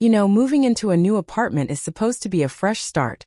Moving into a new apartment is supposed to be a fresh start,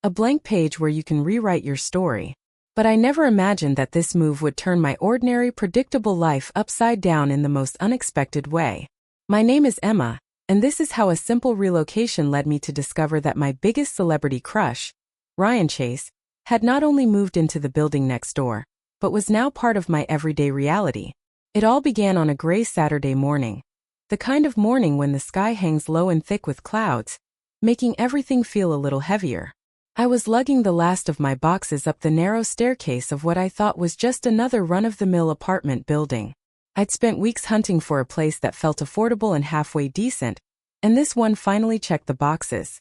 a blank page where you can rewrite your story. But I never imagined that this move would turn my ordinary, predictable life upside down in the most unexpected way. My name is Emma, and this is how a simple relocation led me to discover that my biggest celebrity crush, Ryan Chase, had not only moved into the building next door, but was now part of my everyday reality. It all began on a gray Saturday morning. The kind of morning when the sky hangs low and thick with clouds, making everything feel a little heavier. I was lugging the last of my boxes up the narrow staircase of what I thought was just another run-of-the-mill apartment building. I'd spent weeks hunting for a place that felt affordable and halfway decent, and this one finally checked the boxes.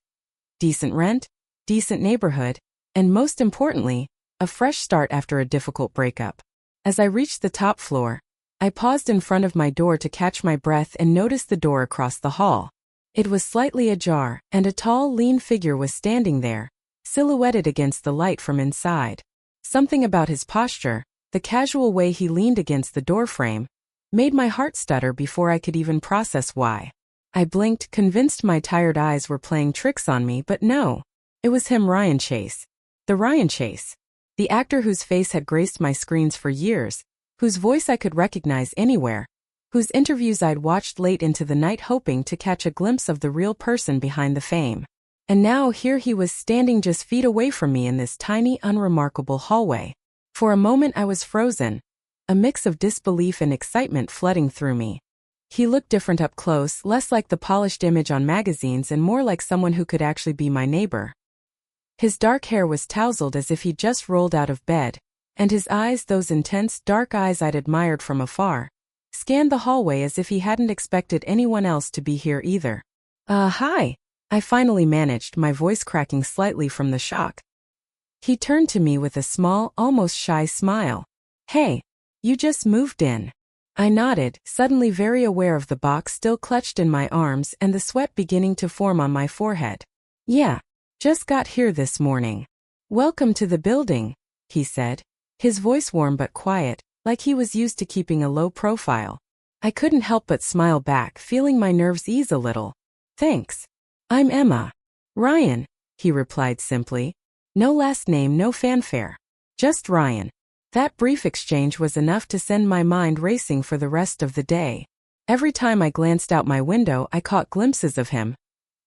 Decent rent, decent neighborhood, and most importantly, a fresh start after a difficult breakup. As I reached the top floor, I paused in front of my door to catch my breath and noticed the door across the hall. It was slightly ajar, and a tall, lean figure was standing there, silhouetted against the light from inside. Something about his posture, the casual way he leaned against the doorframe, made my heart stutter before I could even process why. I blinked, convinced my tired eyes were playing tricks on me, but no. It was him, Ryan Chase. The Ryan Chase. The actor whose face had graced my screens for years, whose voice I could recognize anywhere, whose interviews I'd watched late into the night hoping to catch a glimpse of the real person behind the fame. And now here he was standing just feet away from me in this tiny, unremarkable hallway. For a moment I was frozen, a mix of disbelief and excitement flooding through me. He looked different up close, less like the polished image on magazines and more like someone who could actually be my neighbor. His dark hair was tousled as if he'd just rolled out of bed, and his eyes, those intense, dark eyes I'd admired from afar, scanned the hallway as if he hadn't expected anyone else to be here either. Hi. I finally managed, my voice cracking slightly from the shock. He turned to me with a small, almost shy smile. Hey, you just moved in. I nodded, suddenly very aware of the box still clutched in my arms and the sweat beginning to form on my forehead. Yeah, just got here this morning. Welcome to the building, he said, his voice warm but quiet, like he was used to keeping a low profile. I couldn't help but smile back, feeling my nerves ease a little. Thanks. I'm Emma. Ryan, he replied simply. No last name, no fanfare. Just Ryan. That brief exchange was enough to send my mind racing for the rest of the day. Every time I glanced out my window, I caught glimpses of him,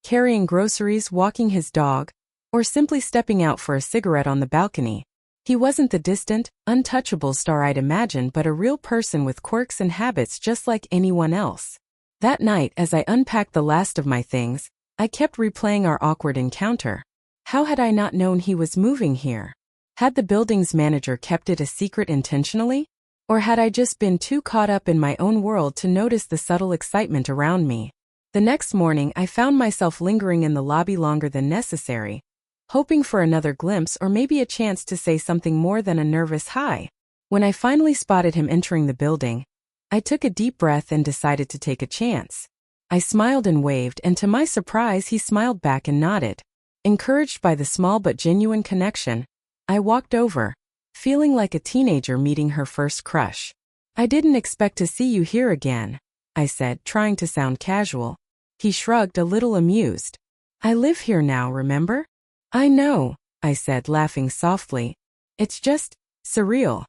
carrying groceries, walking his dog, or simply stepping out for a cigarette on the balcony. He wasn't the distant, untouchable star I'd imagined, but a real person with quirks and habits just like anyone else. That night, as I unpacked the last of my things, I kept replaying our awkward encounter. How had I not known he was moving here? Had the building's manager kept it a secret intentionally? Or had I just been too caught up in my own world to notice the subtle excitement around me? The next morning, I found myself lingering in the lobby longer than necessary, hoping for another glimpse or maybe a chance to say something more than a nervous hi. When I finally spotted him entering the building, I took a deep breath and decided to take a chance. I smiled and waved, and to my surprise he smiled back and nodded. Encouraged by the small but genuine connection, I walked over, feeling like a teenager meeting her first crush. I didn't expect to see you here again, I said, trying to sound casual. He shrugged, a little amused. I live here now, remember? I know, I said, laughing softly. It's just surreal.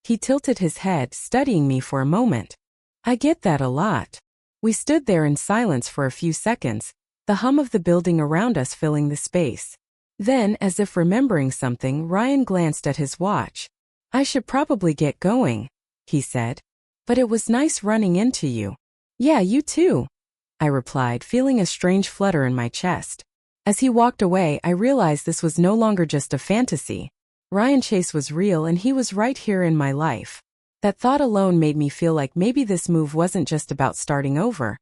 He tilted his head, studying me for a moment. I get that a lot. We stood there in silence for a few seconds, the hum of the building around us filling the space. Then, as if remembering something, Ryan glanced at his watch. I should probably get going, he said. But it was nice running into you. Yeah, you too, I replied, feeling a strange flutter in my chest. As he walked away, I realized this was no longer just a fantasy. Ryan Chase was real and he was right here in my life. That thought alone made me feel like maybe this move wasn't just about starting over.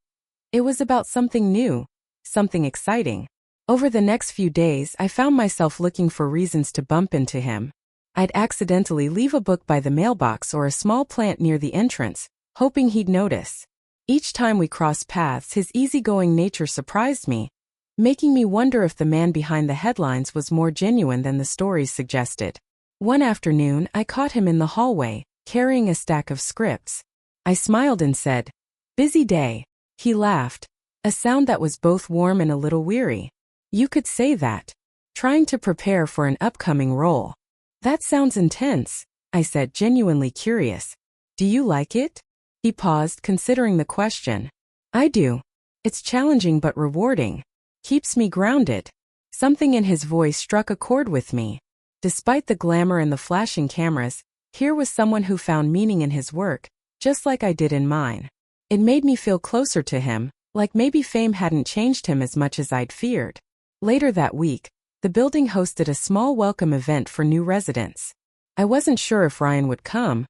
It was about something new, something exciting. Over the next few days, I found myself looking for reasons to bump into him. I'd accidentally leave a book by the mailbox or a small plant near the entrance, hoping he'd notice. Each time we crossed paths, his easygoing nature surprised me, making me wonder if the man behind the headlines was more genuine than the stories suggested. One afternoon, I caught him in the hallway, carrying a stack of scripts. I smiled and said, "Busy day." He laughed, A sound that was both warm and a little weary. You could say that. Trying to prepare for an upcoming role. That sounds intense, I said, genuinely curious. Do you like it? He paused, considering the question. I do. It's challenging but rewarding. Keeps me grounded. Something in his voice struck a chord with me. Despite the glamour and the flashing cameras, here was someone who found meaning in his work, just like I did in mine. It made me feel closer to him, like maybe fame hadn't changed him as much as I'd feared. Later that week, the building hosted a small welcome event for new residents. I wasn't sure if Ryan would come,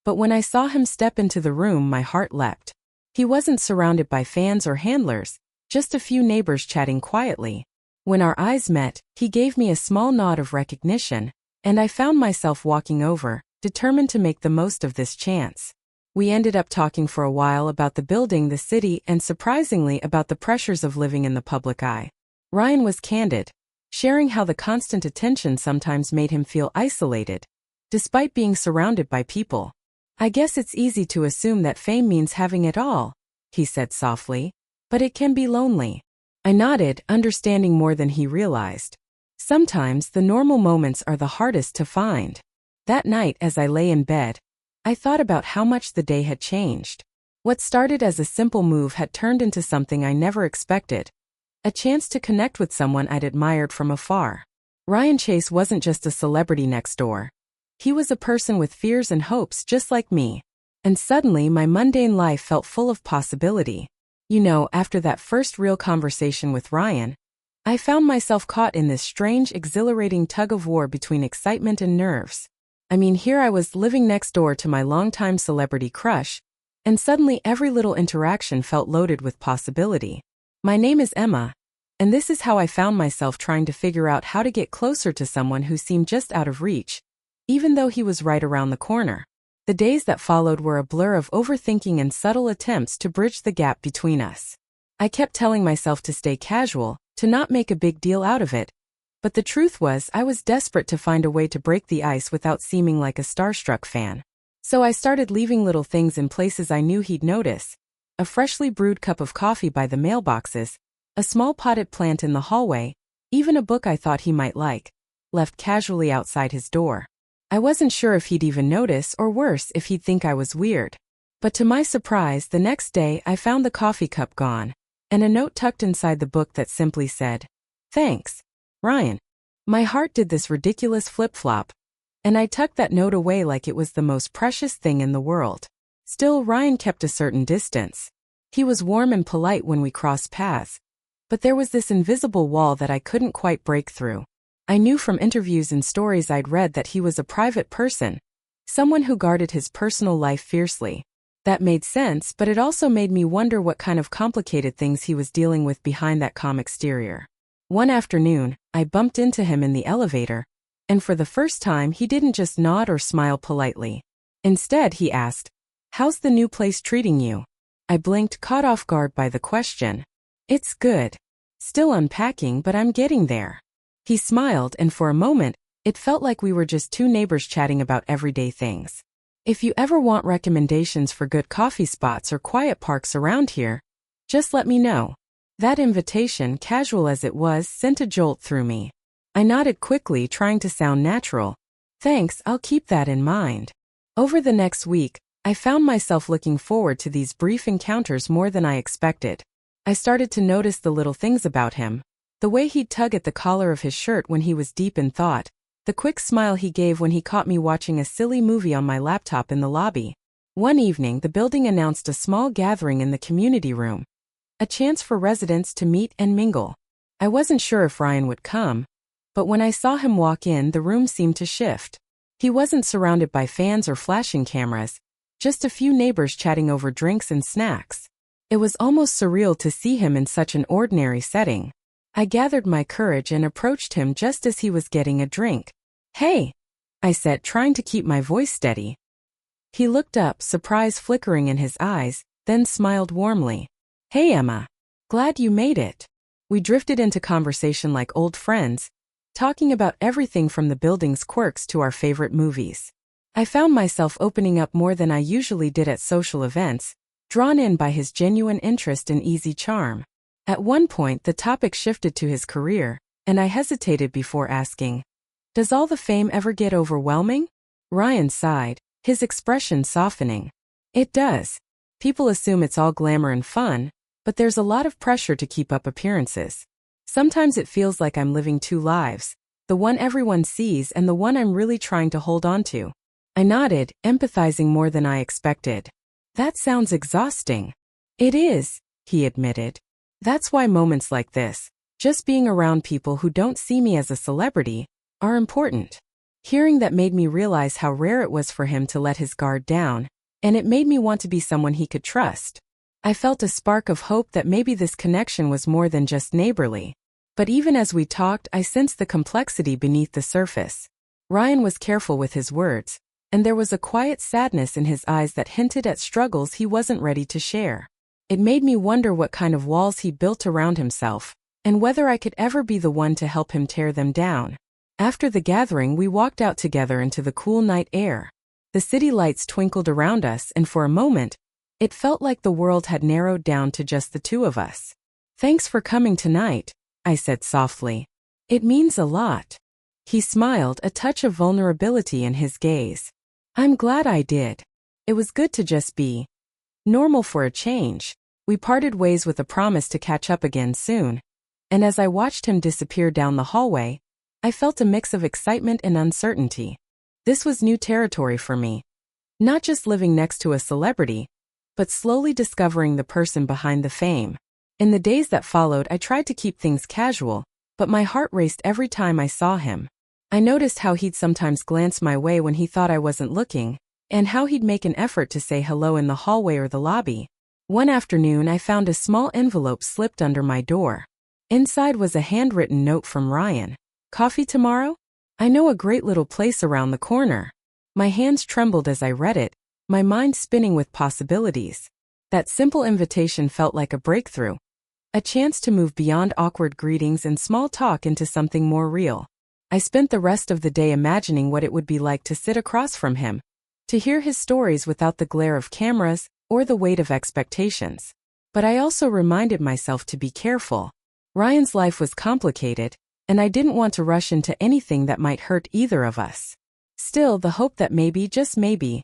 but when I saw him step into the room, my heart leapt. He wasn't surrounded by fans or handlers, just a few neighbors chatting quietly. When our eyes met, he gave me a small nod of recognition, and I found myself walking over, determined to make the most of this chance. We ended up talking for a while about the building, the city, and surprisingly about the pressures of living in the public eye. Ryan was candid, sharing how the constant attention sometimes made him feel isolated, despite being surrounded by people. I guess it's easy to assume that fame means having it all, he said softly, but it can be lonely. I nodded, understanding more than he realized. Sometimes the normal moments are the hardest to find. That night, as I lay in bed, I thought about how much the day had changed. What started as a simple move had turned into something I never expected. A chance to connect with someone I'd admired from afar. Ryan Chase wasn't just a celebrity next door. He was a person with fears and hopes just like me. And suddenly my mundane life felt full of possibility. You know, after that first real conversation with Ryan, I found myself caught in this strange, exhilarating tug-of-war between excitement and nerves. I mean, here I was living next door to my longtime celebrity crush, and suddenly every little interaction felt loaded with possibility. My name is Emma, and this is how I found myself trying to figure out how to get closer to someone who seemed just out of reach, even though he was right around the corner. The days that followed were a blur of overthinking and subtle attempts to bridge the gap between us. I kept telling myself to stay casual, to not make a big deal out of it, but the truth was I was desperate to find a way to break the ice without seeming like a starstruck fan. So I started leaving little things in places I knew he'd notice. A freshly brewed cup of coffee by the mailboxes, a small potted plant in the hallway, even a book I thought he might like, left casually outside his door. I wasn't sure if he'd even notice, or worse, if he'd think I was weird. But to my surprise, the next day I found the coffee cup gone, and a note tucked inside the book that simply said, "Thanks, Ryan." My heart did this ridiculous flip-flop, and I tucked that note away like it was the most precious thing in the world. Still, Ryan kept a certain distance. He was warm and polite when we crossed paths, but there was this invisible wall that I couldn't quite break through. I knew from interviews and stories I'd read that he was a private person, someone who guarded his personal life fiercely. That made sense, but it also made me wonder what kind of complicated things he was dealing with behind that calm exterior. One afternoon, I bumped into him in the elevator, and for the first time he didn't just nod or smile politely. Instead, he asked, "How's the new place treating you?" I blinked, caught off guard by the question. "It's good. Still unpacking, but I'm getting there." He smiled, and for a moment, it felt like we were just two neighbors chatting about everyday things. "If you ever want recommendations for good coffee spots or quiet parks around here, just let me know." That invitation, casual as it was, sent a jolt through me. I nodded quickly, trying to sound natural. "Thanks, I'll keep that in mind." Over the next week, I found myself looking forward to these brief encounters more than I expected. I started to notice the little things about him. The way he'd tug at the collar of his shirt when he was deep in thought, the quick smile he gave when he caught me watching a silly movie on my laptop in the lobby. One evening, the building announced a small gathering in the community room. A chance for residents to meet and mingle. I wasn't sure if Ryan would come, but when I saw him walk in, the room seemed to shift. He wasn't surrounded by fans or flashing cameras, just a few neighbors chatting over drinks and snacks. It was almost surreal to see him in such an ordinary setting. I gathered my courage and approached him just as he was getting a drink. "Hey," I said, trying to keep my voice steady. He looked up, surprise flickering in his eyes, then smiled warmly. "Hey Emma. Glad you made it." We drifted into conversation like old friends, talking about everything from the building's quirks to our favorite movies. I found myself opening up more than I usually did at social events, drawn in by his genuine interest and easy charm. At one point, the topic shifted to his career, and I hesitated before asking, "Does all the fame ever get overwhelming?" Ryan sighed, his expression softening. "It does. People assume it's all glamour and fun, but there's a lot of pressure to keep up appearances. Sometimes it feels like I'm living two lives, the one everyone sees and the one I'm really trying to hold on to." I nodded, empathizing more than I expected. "That sounds exhausting." "It is," he admitted. "That's why moments like this, just being around people who don't see me as a celebrity, are important." Hearing that made me realize how rare it was for him to let his guard down, and it made me want to be someone he could trust. I felt a spark of hope that maybe this connection was more than just neighborly. But even as we talked, I sensed the complexity beneath the surface. Ryan was careful with his words, and there was a quiet sadness in his eyes that hinted at struggles he wasn't ready to share. It made me wonder what kind of walls he built around himself, and whether I could ever be the one to help him tear them down. After the gathering, we walked out together into the cool night air. The city lights twinkled around us, and for a moment, it felt like the world had narrowed down to just the two of us. "Thanks for coming tonight," I said softly. "It means a lot." He smiled, a touch of vulnerability in his gaze. "I'm glad I did. It was good to just be normal for a change." We parted ways with a promise to catch up again soon, and as I watched him disappear down the hallway, I felt a mix of excitement and uncertainty. This was new territory for me. Not just living next to a celebrity, but slowly discovering the person behind the fame. In the days that followed, I tried to keep things casual, but my heart raced every time I saw him. I noticed how he'd sometimes glance my way when he thought I wasn't looking, and how he'd make an effort to say hello in the hallway or the lobby. One afternoon, I found a small envelope slipped under my door. Inside was a handwritten note from Ryan. "Coffee tomorrow? I know a great little place around the corner." My hands trembled as I read it, my mind spinning with possibilities. That simple invitation felt like a breakthrough, a chance to move beyond awkward greetings and small talk into something more real. I spent the rest of the day imagining what it would be like to sit across from him, to hear his stories without the glare of cameras or the weight of expectations. But I also reminded myself to be careful. Ryan's life was complicated, and I didn't want to rush into anything that might hurt either of us. Still, the hope that maybe, just maybe,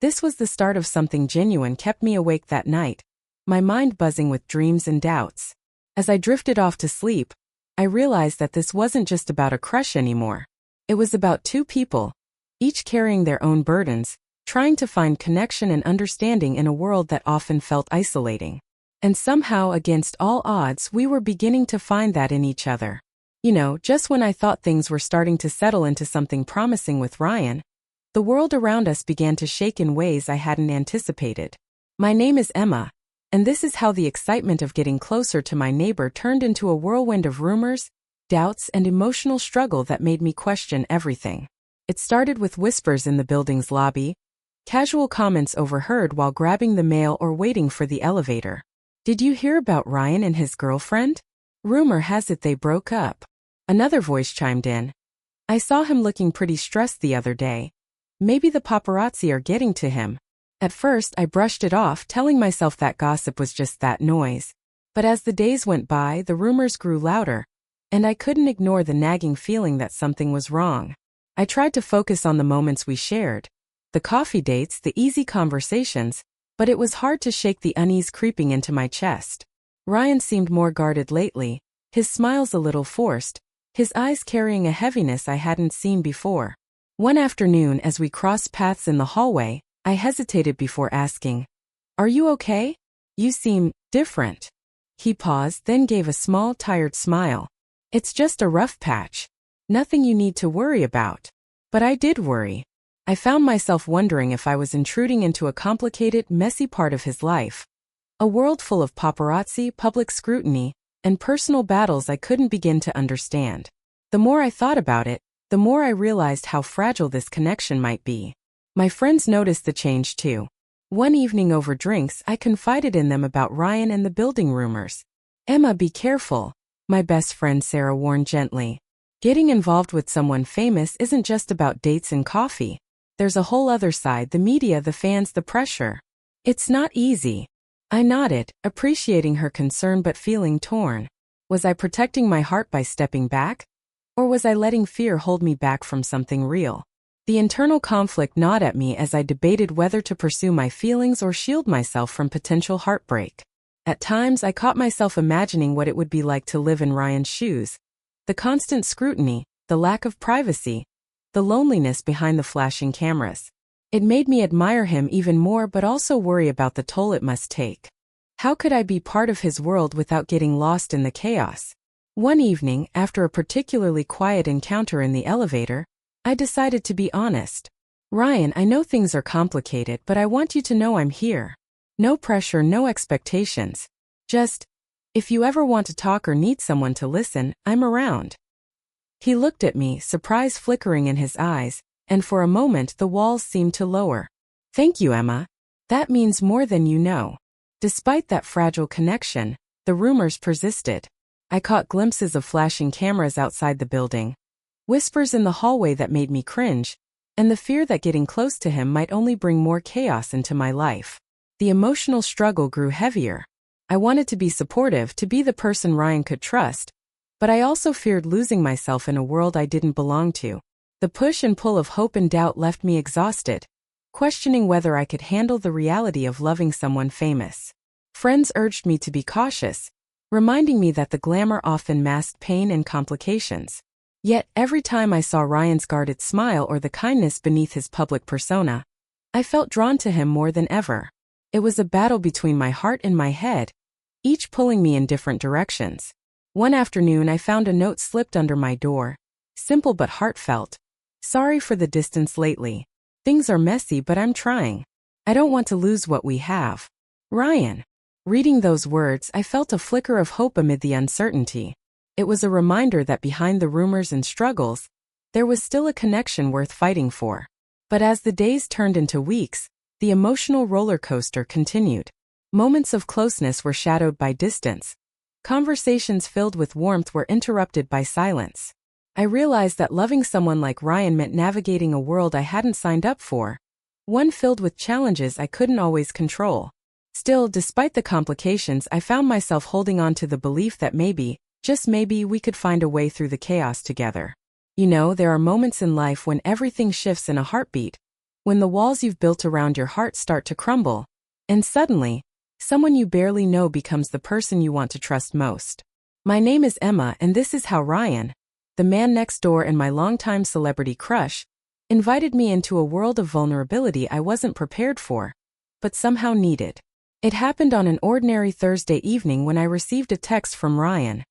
this was the start of something genuine kept me awake that night, my mind buzzing with dreams and doubts. As I drifted off to sleep, I realized that this wasn't just about a crush anymore. It was about two people, each carrying their own burdens, trying to find connection and understanding in a world that often felt isolating. And somehow, against all odds, we were beginning to find that in each other. Just when I thought things were starting to settle into something promising with Ryan, the world around us began to shake in ways I hadn't anticipated. My name is Emma, and this is how the excitement of getting closer to my neighbor turned into a whirlwind of rumors, doubts, and emotional struggle that made me question everything. It started with whispers in the building's lobby, casual comments overheard while grabbing the mail or waiting for the elevator. "Did you hear about Ryan and his girlfriend? Rumor has it they broke up." Another voice chimed in. "I saw him looking pretty stressed the other day. Maybe the paparazzi are getting to him." At first, I brushed it off, telling myself that gossip was just that noise. But as the days went by, the rumors grew louder, and I couldn't ignore the nagging feeling that something was wrong. I tried to focus on the moments we shared, the coffee dates, the easy conversations, but it was hard to shake the unease creeping into my chest. Ryan seemed more guarded lately, his smiles a little forced, his eyes carrying a heaviness I hadn't seen before. One afternoon, as we crossed paths in the hallway, I hesitated before asking, "Are you okay? You seem different." He paused, then gave a small, tired smile. "It's just a rough patch. Nothing you need to worry about." But I did worry. I found myself wondering if I was intruding into a complicated, messy part of his life. A world full of paparazzi, public scrutiny, and personal battles I couldn't begin to understand. The more I thought about it, the more I realized how fragile this connection might be. My friends noticed the change too. One evening over drinks, I confided in them about Ryan and the building rumors. "Emma, be careful," my best friend Sarah warned gently. "Getting involved with someone famous isn't just about dates and coffee. There's a whole other side, the media, the fans, the pressure. It's not easy." I nodded, appreciating her concern but feeling torn. Was I protecting my heart by stepping back? Or was I letting fear hold me back from something real? The internal conflict gnawed at me as I debated whether to pursue my feelings or shield myself from potential heartbreak. At times, I caught myself imagining what it would be like to live in Ryan's shoes. The constant scrutiny, the lack of privacy, the loneliness behind the flashing cameras. It made me admire him even more but also worry about the toll it must take. How could I be part of his world without getting lost in the chaos? One evening, after a particularly quiet encounter in the elevator, I decided to be honest. Ryan, I know things are complicated, but I want you to know I'm here. No pressure, no expectations. Just, if you ever want to talk or need someone to listen, I'm around. He looked at me, surprise flickering in his eyes, and for a moment the walls seemed to lower. Thank you, Emma. That means more than you know. Despite that fragile connection, the rumors persisted. I caught glimpses of flashing cameras outside the building, whispers in the hallway that made me cringe, and the fear that getting close to him might only bring more chaos into my life. The emotional struggle grew heavier. I wanted to be supportive, to be the person Ryan could trust, but I also feared losing myself in a world I didn't belong to. The push and pull of hope and doubt left me exhausted, questioning whether I could handle the reality of loving someone famous. Friends urged me to be cautious, reminding me that the glamour often masked pain and complications. Yet, every time I saw Ryan's guarded smile or the kindness beneath his public persona, I felt drawn to him more than ever. It was a battle between my heart and my head, each pulling me in different directions. One afternoon I found a note slipped under my door, simple but heartfelt. Sorry for the distance lately. Things are messy but I'm trying. I don't want to lose what we have. Ryan. Reading those words, I felt a flicker of hope amid the uncertainty. It was a reminder that behind the rumors and struggles, there was still a connection worth fighting for. But as the days turned into weeks, the emotional roller coaster continued. Moments of closeness were shadowed by distance. Conversations filled with warmth were interrupted by silence. I realized that loving someone like Ryan meant navigating a world I hadn't signed up for, one filled with challenges I couldn't always control. Still, despite the complications, I found myself holding on to the belief that maybe, just maybe, we could find a way through the chaos together. You know, there are moments in life when everything shifts in a heartbeat, when the walls you've built around your heart start to crumble, and suddenly, someone you barely know becomes the person you want to trust most. My name is Emma, and this is how Ryan, the man next door and my longtime celebrity crush, invited me into a world of vulnerability I wasn't prepared for, but somehow needed. It happened on an ordinary Thursday evening when I received a text from Ryan.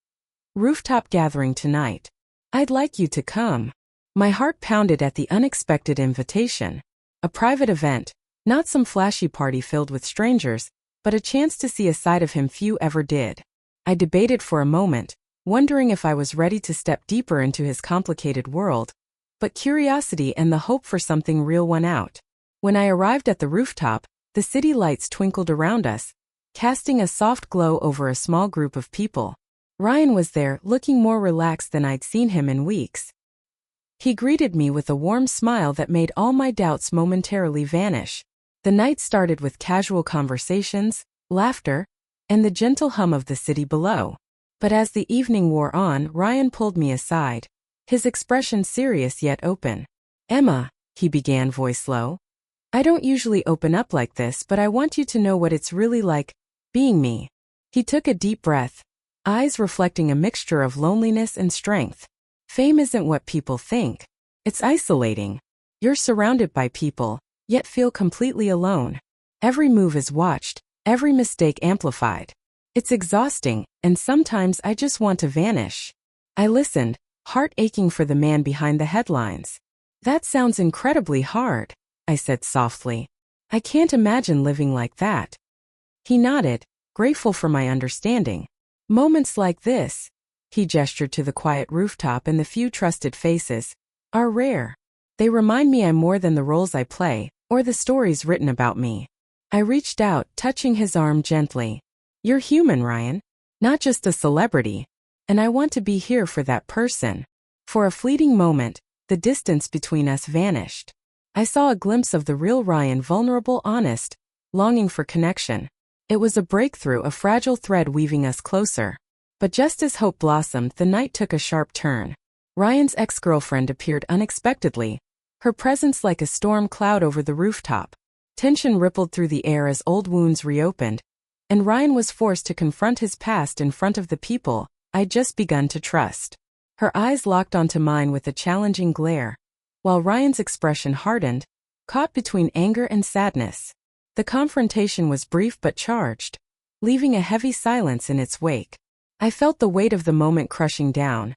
Rooftop gathering tonight. I'd like you to come. My heart pounded at the unexpected invitation. A private event, not some flashy party filled with strangers, but a chance to see a side of him few ever did. I debated for a moment, wondering if I was ready to step deeper into his complicated world, but curiosity and the hope for something real won out. When I arrived at the rooftop, the city lights twinkled around us, casting a soft glow over a small group of people. Ryan was there, looking more relaxed than I'd seen him in weeks. He greeted me with a warm smile that made all my doubts momentarily vanish. The night started with casual conversations, laughter, and the gentle hum of the city below. But as the evening wore on, Ryan pulled me aside, his expression serious yet open. Emma, he began, voice low. I don't usually open up like this, but I want you to know what it's really like, being me. He took a deep breath, eyes reflecting a mixture of loneliness and strength. Fame isn't what people think. It's isolating. You're surrounded by people, yet feel completely alone. Every move is watched, every mistake amplified. It's exhausting, and sometimes I just want to vanish. I listened, heart aching for the man behind the headlines. That sounds incredibly hard, I said softly. I can't imagine living like that. He nodded, grateful for my understanding. Moments like this, he gestured to the quiet rooftop and the few trusted faces, are rare. They remind me I'm more than the roles I play, or the stories written about me. I reached out, touching his arm gently. You're human, Ryan. Not just a celebrity. And I want to be here for that person. For a fleeting moment, the distance between us vanished. I saw a glimpse of the real Ryan, vulnerable, honest, longing for connection. It was a breakthrough, a fragile thread weaving us closer. But just as hope blossomed, the night took a sharp turn. Ryan's ex-girlfriend appeared unexpectedly, her presence like a storm cloud over the rooftop. Tension rippled through the air as old wounds reopened, and Ryan was forced to confront his past in front of the people I'd just begun to trust. Her eyes locked onto mine with a challenging glare, while Ryan's expression hardened, caught between anger and sadness. The confrontation was brief but charged, leaving a heavy silence in its wake. I felt the weight of the moment crushing down,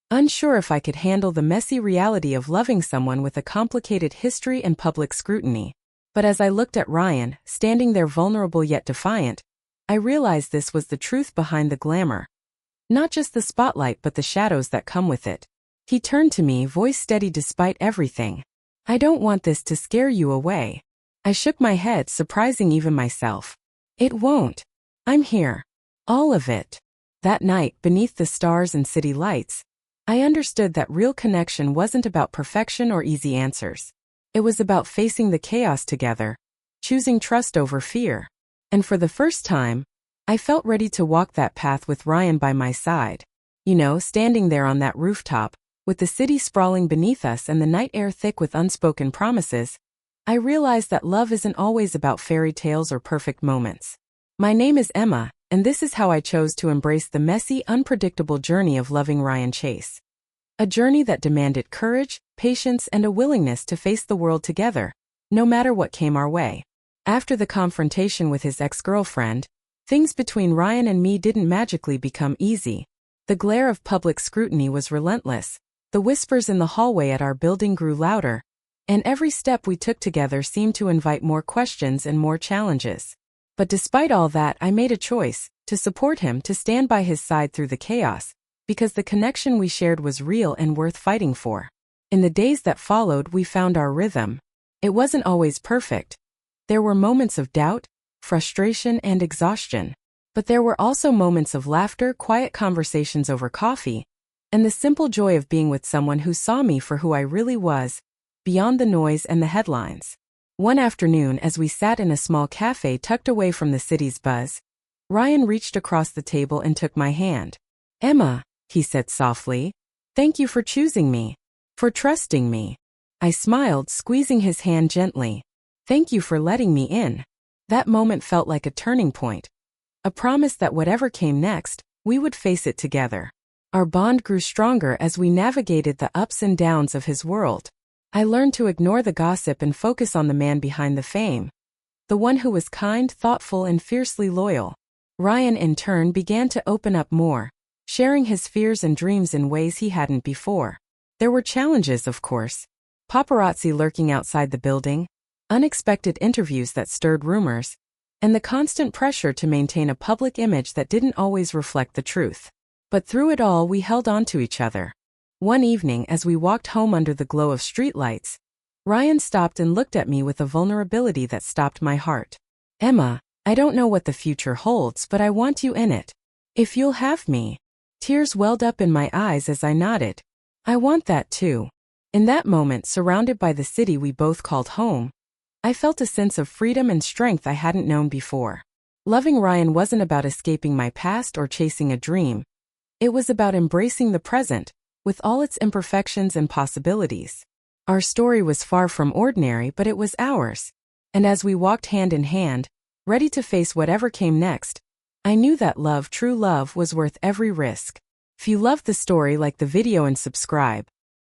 unsure if I could handle the messy reality of loving someone with a complicated history and public scrutiny. But as I looked at Ryan, standing there vulnerable yet defiant, I realized this was the truth behind the glamour. Not just the spotlight but the shadows that come with it. He turned to me, voice steady despite everything. "I don't want this to scare you away." I shook my head, surprising even myself. "It won't. I'm here. All of it." That night, beneath the stars and city lights, I understood that real connection wasn't about perfection or easy answers. It was about facing the chaos together, choosing trust over fear. And for the first time, I felt ready to walk that path with Ryan by my side. Standing there on that rooftop, with the city sprawling beneath us and the night air thick with unspoken promises, I realized that love isn't always about fairy tales or perfect moments. My name is Emma, and this is how I chose to embrace the messy, unpredictable journey of loving Ryan Chase. A journey that demanded courage, patience, and a willingness to face the world together, no matter what came our way. After the confrontation with his ex-girlfriend, things between Ryan and me didn't magically become easy. The glare of public scrutiny was relentless, the whispers in the hallway at our building grew louder, and every step we took together seemed to invite more questions and more challenges. But despite all that, I made a choice, to support him, to stand by his side through the chaos, because the connection we shared was real and worth fighting for. In the days that followed, we found our rhythm. It wasn't always perfect. There were moments of doubt, frustration, and exhaustion. But there were also moments of laughter, quiet conversations over coffee, and the simple joy of being with someone who saw me for who I really was, beyond the noise and the headlines. One afternoon, as we sat in a small cafe tucked away from the city's buzz, Ryan reached across the table and took my hand. "Emma," he said softly, "thank you for choosing me, for trusting me." I smiled, squeezing his hand gently. "Thank you for letting me in." That moment felt like a turning point, a promise that whatever came next, we would face it together. Our bond grew stronger as we navigated the ups and downs of his world. I learned to ignore the gossip and focus on the man behind the fame, the one who was kind, thoughtful, and fiercely loyal. Ryan, in turn, began to open up more, sharing his fears and dreams in ways he hadn't before. There were challenges, of course. Paparazzi lurking outside the building, unexpected interviews that stirred rumors, and the constant pressure to maintain a public image that didn't always reflect the truth. But through it all, we held on to each other. One evening, as we walked home under the glow of streetlights, Ryan stopped and looked at me with a vulnerability that stopped my heart. "Emma, I don't know what the future holds, but I want you in it. If you'll have me." Tears welled up in my eyes as I nodded. "I want that too." In that moment, surrounded by the city we both called home, I felt a sense of freedom and strength I hadn't known before. Loving Ryan wasn't about escaping my past or chasing a dream. It was about embracing the present, with all its imperfections and possibilities. Our story was far from ordinary, but it was ours. And as we walked hand in hand, ready to face whatever came next, I knew that love, true love, was worth every risk. If you loved the story, like the video and subscribe.